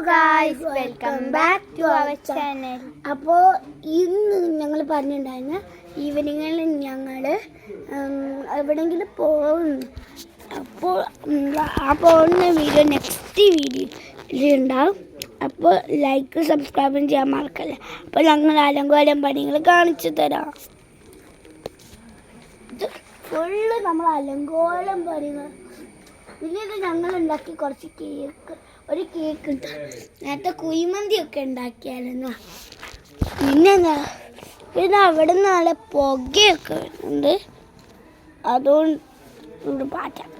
Guys, welcome back to our channel. അപ്പോൾ ഇന്ന് ഞങ്ങൾ പറഞ്ഞിട്ടുണ്ടായിരുന്ന ഈവനിങ്ങളിൽ ഞങ്ങൾ എവിടെയെങ്കിലും പോകുന്നു. അപ്പോൾ ആ പോകുന്ന വീഡിയോ നെക്സ്റ്റ് വീഡിയോയിൽ ഉണ്ടാവും. അപ്പോൾ ലൈക്ക് സബ്സ്ക്രൈബും ചെയ്യാൻ മറക്കല്ല. അപ്പോൾ ഞങ്ങൾ അലങ്കോലം പണികൾ കാണിച്ചു തരാം. ഇത് ഫുള്ള് നമ്മൾ അലങ്കോലം പണികൾ. പിന്നെ ഇത് ഞങ്ങൾ ഉണ്ടാക്കി കുറച്ച് ഒരു കേക്ക് ഉണ്ട്. നേരത്തെ കുഴിമന്തിയൊക്കെ ഉണ്ടാക്കിയായിരുന്നു. പിന്നെ അവിടെ നിന്ന് നല്ല പുകയൊക്കെ വരുന്നുണ്ട്. അതുകൊണ്ട് പാറ്റാം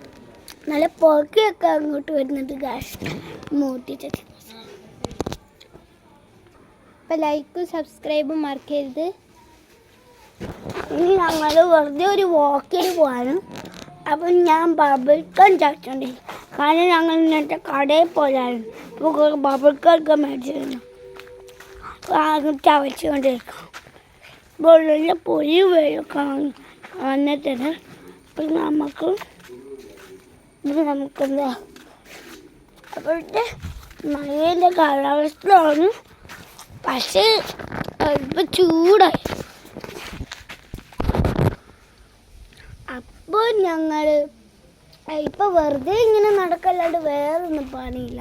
നല്ല പുകയൊക്കെ അങ്ങോട്ട് വരുന്നുണ്ട്. ഗ്യാസ് മൂട്ടിട്ട് അപ്പം ലൈക്കും സബ്സ്ക്രൈബും മറക്കരുത്. ഇനി ഞങ്ങൾ വെറുതെ ഒരു വാക്കിന് പോകാനും. അപ്പം ഞാൻ ബബിൾക്കം ചവച്ചോണ്ടിരിക്കും. കാരണം ഞങ്ങൾ ഇന്നത്തെ കടയിൽ പോയായിരുന്നു. അപ്പോൾ ബബിൾക്കൊക്കെ മേടിച്ചിരുന്നു. ചവച്ചുകൊണ്ടിരിക്കും. വെള്ളിൽ പൊരി വെള്ളമൊക്കെ വന്നിട്ടുണ്ട്. അപ്പം നമുക്കെന്താ അപ്പോഴത്തെ മഴേൻ്റെ കാലാവസ്ഥയാണ്. പക്ഷേ ഇപ്പം ചൂടായി. അപ്പോൾ ഞങ്ങൾ ഇപ്പോൾ വെറുതെ ഇങ്ങനെ നടക്കല്ലാണ്ട് വേറൊന്നും പണിയില്ല.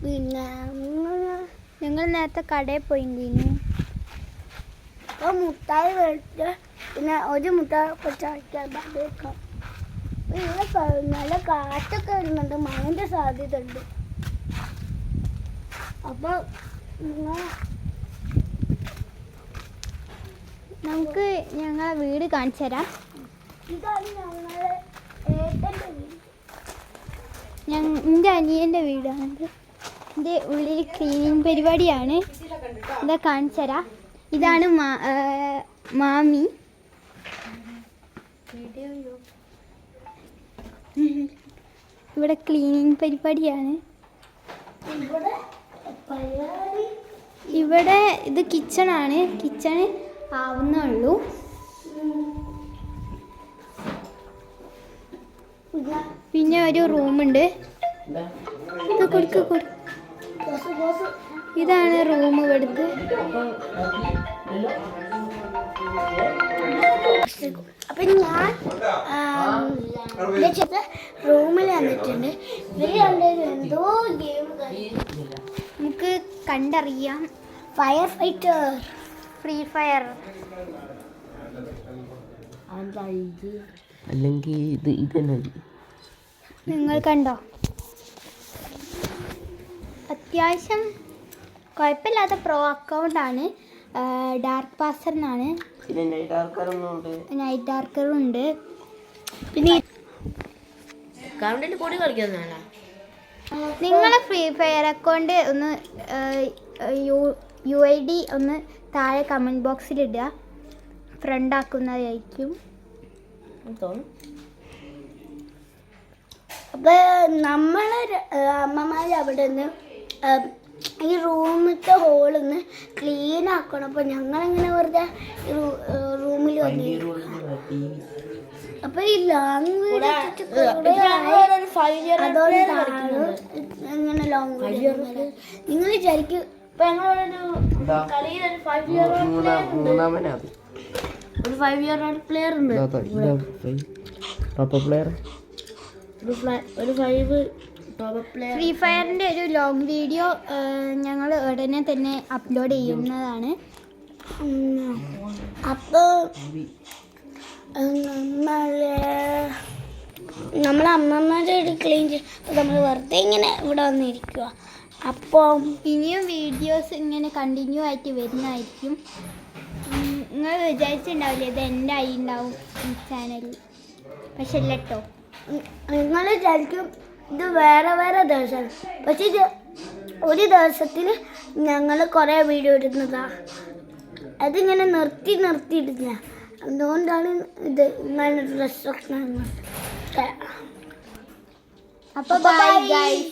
പിന്നെ ഞങ്ങൾ നേരത്തെ കടയിൽ പോയിരുന്നു. അപ്പോൾ മുട്ടായി മേടിച്ച് പിന്നെ ഒരു മുട്ടായി പച്ചാക്കാൻ വെക്കാം. ഇവിടെ നല്ല കാറ്റൊക്കെ വരുന്നുണ്ട്. മഴൻ്റെ സാധ്യത ഉണ്ട്. അപ്പോൾ നമുക്ക് ഞങ്ങളെ വീട് കാണിച്ചു തരാം. ഇതാണ് ഞങ്ങളുടെ ഏട്ടൻ്റെ വീട്. എൻ്റെ അനിയൻ്റെ വീടാണിത്. എൻ്റെ ഉള്ളിൽ ക്ലീനിങ് പരിപാടിയാണ്. ഇതാ കാണിച്ചു തരാം. ഇതാണ് മാമി. ഇവിടെ ക്ലീനിങ് പരിപാടിയാണ്. ഇവിടെ ഇത് കിച്ചണാണ്. കിച്ചണ് ആവുന്നുള്ളൂ. പിന്നെ ഒരു റൂമുണ്ട്. ഇത് കൊടുക്ക്. ഇതാണ് റൂം. ഇവിടുത്തെ അപ്പം ഞാൻ റൂമിൽ വന്നിട്ടുണ്ട്. ഇവർ രണ്ടുപേരും എന്തോ ഗെയിം നമുക്ക് കണ്ടറിയാം. Fire fighter, free fire. അല്ലെങ്കിൽ ഇതന്നെ നിങ്ങൾ കണ്ടോ? അത്യാവശ്യം കുഴപ്പമില്ലാത്ത പ്രോ അക്കൗണ്ടാണ്. ഡാർക്ക് പാസർ എന്നാണ്. നൈറ്റ് ഡാർക്കറും ഉണ്ട്. പിന്നെ നിങ്ങളെ ഫ്രീ ഫയർ അക്കൗണ്ട് ഒന്ന് UID ഒന്ന് താഴെ കമൻറ്റ് ബോക്സിൽ ഇടുക. ഫ്രണ്ട് ആക്കുന്നതായിരിക്കും. അപ്പോൾ നമ്മളെ അമ്മമാർ അവിടെ നിന്ന് ഈ റൂമിലത്തെ ഹോളിൽ നിന്ന് ക്ലീൻ ആക്കണം. അപ്പോൾ ഞങ്ങളിങ്ങനെ വെറുതെ റൂമിൽ വന്നിരിക്കും. അപ്പോൾ ഈ ലോങ് വീഡിയോ ഇങ്ങനെ ലോങ് വീഡിയോ നിങ്ങൾ വിചാരിക്കും. ഇപ്പം ഞങ്ങളൊരു കളിയിൽ ഒരു 5 year old പ്ലെയർ ഉണ്ട്. ഫ്രീ ഫയറിൻ്റെ ഒരു ലോങ് വീഡിയോ ഞങ്ങൾ ഉടനെ തന്നെ അപ്ലോഡ് ചെയ്യുന്നതാണ്. അപ്പോൾ നമ്മളെ അമ്മമാരുടെ ക്ലീൻ ചെയ്ത് നമ്മൾ വെറുതെ ഇങ്ങനെ ഇവിടെ വന്നിരിക്കുക. അപ്പോൾ ഇനിയും വീഡിയോസ് ഇങ്ങനെ കണ്ടിന്യൂ ആയിട്ട് വരുന്നതായിരിക്കും. നിങ്ങൾ വിചാരിച്ചിട്ടുണ്ടാവില്ലേ ഇത് എൻ്റെ ആയി ഉണ്ടാവും ഈ ചാനലിൽ. പക്ഷെ അല്ല കേട്ടോ. നിങ്ങൾ വിചാരിക്കും ഇത് വേറെ ദിവസമാണ്. പക്ഷെ ഇത് ഒരു ദിവസത്തിൽ ഞങ്ങൾ കുറേ വീഡിയോ ഇടുന്നതാണ്. അതിങ്ങനെ നിർത്തിയിട്ടില്ല. അതുകൊണ്ടാണ് ഇത് ഇങ്ങനെ ഡ്രസ്സൊക്കെ. അപ്പോൾ ബൈ ഗൈസ്.